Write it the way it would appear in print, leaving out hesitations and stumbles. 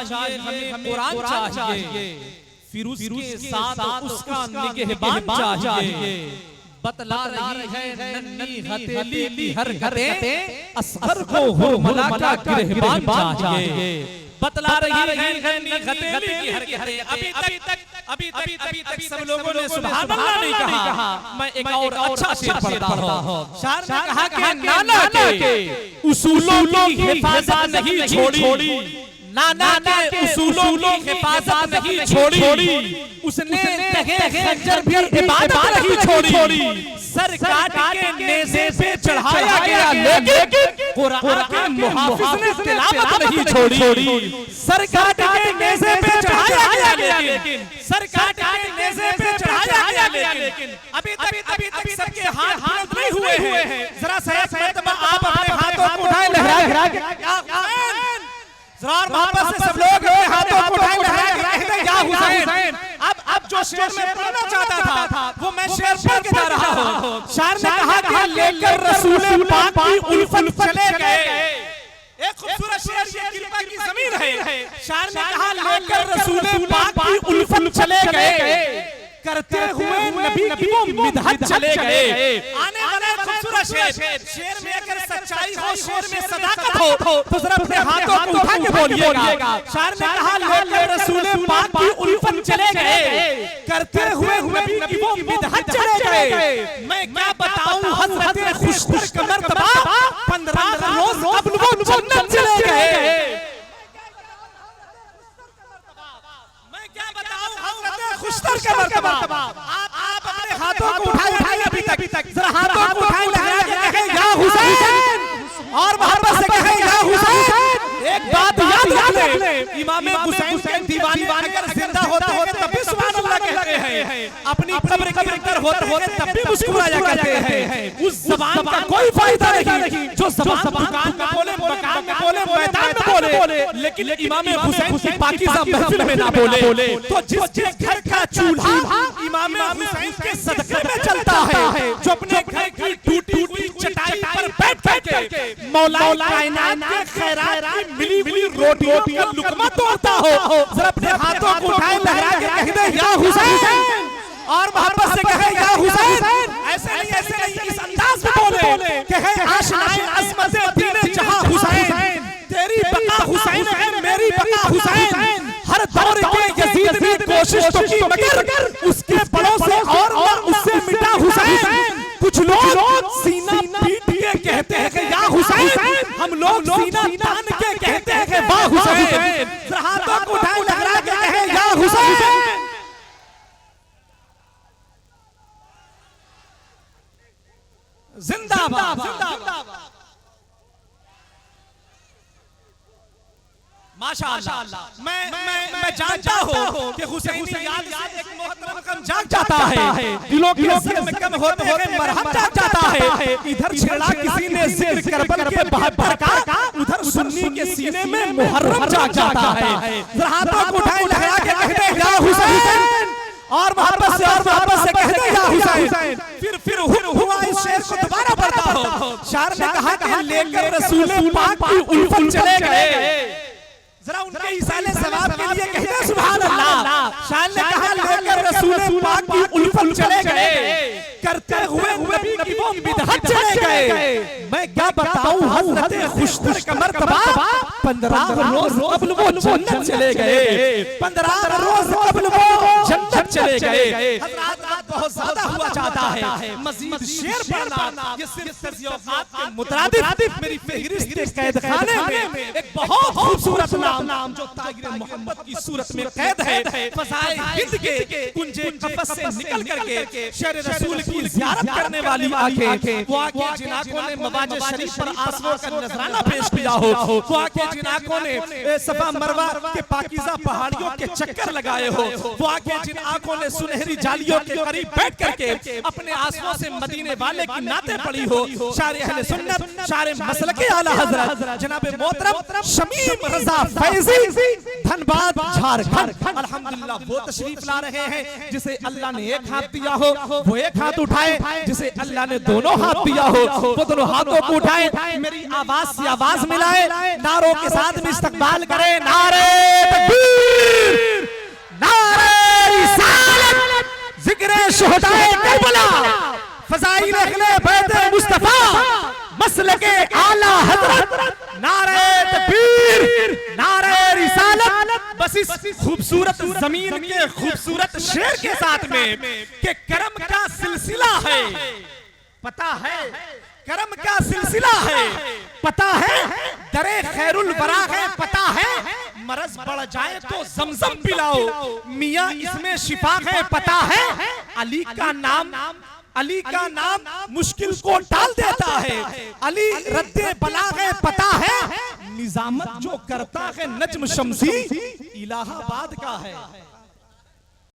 चाहिए, हमें कुरान चाहिए, फिर उसके साथ उसका निगहबान चाहिए। बतला रही है नन्ही हथेली की हरकतें, असगर को हुर्मला का गिरहबान चाहिए। बतला रही है नन्ही हथेली की हरकतें। अभी तक सब लोगों ने सुभान अल्लाह नहीं कहा। मैं एक और अच्छा शेर पढ़ता हूँ। शायर ने कहा कि नाना के उसूलों की हिफाजत नहीं छोड़ी, नाना के उसूलों की हिफाजत नहीं छोड़ी, उसने तहे खंजर भी इबादत नहीं छोड़ी। सर काट के नेज़े पे चढ़ाया गया, लेकिन कुरान के मुहाफिज ने तिलावत नहीं छोड़ी। सर काट के नेज़े पे चढ़ाया गया, लेकिन सर काट के नेज़े पे चढ़ाया गया, लेकिन अभी तक सबके हाथ नहीं हुए हैं। जरा एक मर्तबा आप अपने हाथों को उठाएं, लहरा के ज़रा वापस से सब लोग अपने हाथों को उठाएं, लहरा के कहते हैं या हुसैन। अब जो शेर में पढ़ना चाहता था वो मैं शेर पढ़ के जा रहा हूँ। शायर ने कहा कि लेकर रसूल पाक की उल्फत चले गए। एक खूबसूरत शेर, ये कृपा की ज़मीन है। शायर ने कहा लेकर रसूल पाक की उल्फत चले गए, करते हुए नबी की वो मिदहत चले गए। आने वाला खूबसूरत शेर, शेर में अगर सच्चाई हो, शेर में सदाकत हो, तो जरा अपने हाथों को उठा के बोलिएगा। शायर ने कहा लेकर रसूल पाक की उल्फत चले गए, करते हुए नबी की वो मिदहत चले गए। मैं क्या बताऊं हज़रत खुशतर का मर्तबा, 15 रोज कब्ल वो जन्नत चले गए। खुशतर का मर्तबा। आप अपने हाथों को उठाएं अभी तक, जरा हाथों को उठाएं, लहरा के कहें या हुसैन, और मोहब्बत से कहें या हुसैन। एक बात याद रख ले, इमाम हुसैन के दीवाने अगर जिंदा होते हैं तब भी सुभान अल्लाह कहते हैं, अपनी कब्र के अंदर होते तब भी मुस्कुराया करते हैं। उस ज़बान का कोई फायदा नहीं जो ज़बान दुकान में बोले, मकान में बोले, मैदान में बोले, लेकिन इमाम हुसैन की पाकीज़ा महफिल में ना बोले। तो जिसके घर का चूल्हा इमाम हुसैन के सदक़े में चलता है, जो अपने घर की टूटी हुई चटाई पर बैठ के मौला कायनात के खैरात की मिली हुई रोटियों का लुक़मा तोड़ता हो, जरा अपने हाथों को उठाए, लहरा के कह दे या हुसैन, और मोहब्बत से कहे या हुसैन। ऐसे नहीं, इस अंदाज में बोले, कहे आशिनाए अज़मत दीन जहां हुसैन, तेरी बका हुसैन है, मेरी बका हुसैन। हर दौर के यजीद ने कोशिश तो की, मगर उसके बड़ों से और उससे मिटा हुसैन। कुछ लोग सीना पीट के कहते हैं कि या हुसैन, हम लोग सीना तान के कहते हैं कि वाह हुसैन। हाथों को उठाए, लहरा के कहे या हुसैन। जिंदाबाद, जिंदाबाद, माशाअल्लाह। मैं जानता हूँ कि हुसैनी याद से एक मोहतरम कम जाग जाता है, दिलों की हसरत में कम होते होते मरहम जाग जाता है। इधर छेड़ा किसी ने जिक्र करबल के 72 का, उधर सुन्नी के सीने में मुहर्रम जाग जाता है। हाथों को उठाए, लहरा के कहते हैं या हुसैन, और मोहब्बत से कहते हैं या हुसैन। फिर हुआ इस शेर को दोबारा पढ़ता हूँ। शायर ने कहा कि लेकर रसूल पाक की उल्फत चले गए, जरा उनके इसाले सवाब के लिए कहते सुभान अल्लाह। शायर ने कहा लेकर रसूल पाक की उल्फत चले गए, करते हुए नबी की वो मिदहत चले गए। मैं क्या बताऊं हज़रत खुशतर का मर्तबा, 15 रोज कब्ल वो जन्नत चले गए, 15 रोज कब्ल वो जन्नत चले गए। हज़रात बहुत ज्यादा हुआ चाहता है, मजीद शेर पढ़ना ये सिर्फ तर्जुमात के मुतरादिफ मेरी फहरिस्त कैद खाने में एक बहुत खूबसूरत नाम जो तागिर मोहब्बत की सूरत में कैद है। फज़ाए हिंद के कुंजे कफस से निकल करके शहर रसूल की ज़ियारत करने वाली आंखें, वो आंखें जिन आंखों ने मवाजे शरीफ पर आंसुओं का नजराना पेश किया हो, वो आंखें जिन आंखों ने सफा मरवा के पाकीज़ा पहाड़ियों के चक्कर लगाए हो, वो आंखें जिन आंखों ने सुनहरी जालियों के करीब बैठ करके अपने आंसुओं से मदीने वाले की नाते पड़ी हो। शायर अहले सुन्नत, शायर मसलके आला हज़रत जनाब मोहतरम शमीम रज़ा फैज़ी, धनबाद झारखंड, अल्हम्दुलिल्लाह वो तशरीफ ला रहे हैं जिसे अल्लाह ने एक हाथ दिया हो वो एक हाथ उठाए, जिसे अल्लाह ने दोनों हाथ दिया हो वो दोनों हाथों को उठाए, मेरी आवाज से आवाज मिलाए, नारों के साथ में इस्तकबाल करें। नारे शुहदाए करबला, फज़ाइल अहले बैत मुस्तफा, मसलके आला हज़रत, नारे तकबीर, नारे रिसालत। बस इस खूबसूरत जमीन के खूबसूरत शेर के साथ में कि करम का सिलसिला है, पता है करम का सिलसिला है, पता है दरे खैरुल वरा है, पता है मरज बढ़ जाए तो जमजम पिलाओ, मियां इसमें शिफा है, पता है अली का नाम मुश्किल को टाल देता है, अली रद्दे बला है, पता है निजामत जो करता है नज्म शमसी इलाहाबाद का है।